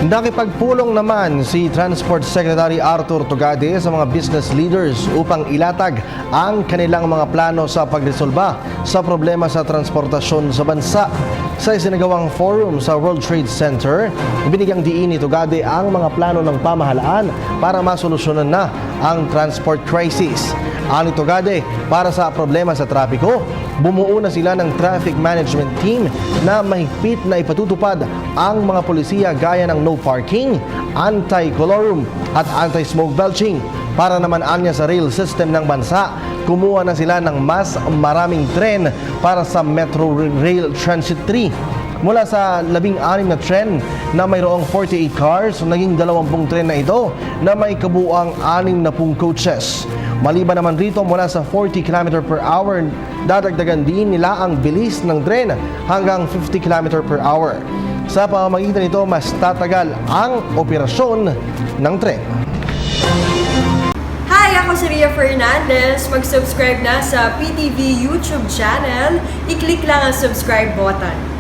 Nakipagpulong naman si Transport Secretary Arthur Tugade sa mga business leaders upang ilatag ang kanilang mga plano sa pagresolba sa problema sa transportasyon sa bansa. Sa isinagawang forum sa World Trade Center, binigyang diin ni Tugade ang mga plano ng pamahalaan para masolusyonan na ang transport crisis. Ani Tugade, para sa problema sa trapiko, bumuo na sila ng traffic management team na mahigpit na ipatutupad ang mga polisiya gaya ng no parking, anti-colorum at anti-smoke belching. Para naman anya sa rail system ng bansa, kumuha na sila ng mas maraming tren para sa Metro Rail Transit 3. Mula sa 16 na tren na mayroong 48 cars, naging 20 tren na ito na may kabuuang 60 coaches. Maliban naman rito, mula sa 40 km per hour, dadagdagan din nila ang bilis ng tren hanggang 50 km per hour. Sa pamamagitan nito, mas tatagal ang operasyon ng tren. Hi! Ako si Ria Fernandez. Mag-subscribe na sa PTV YouTube channel. I-click lang ang subscribe button.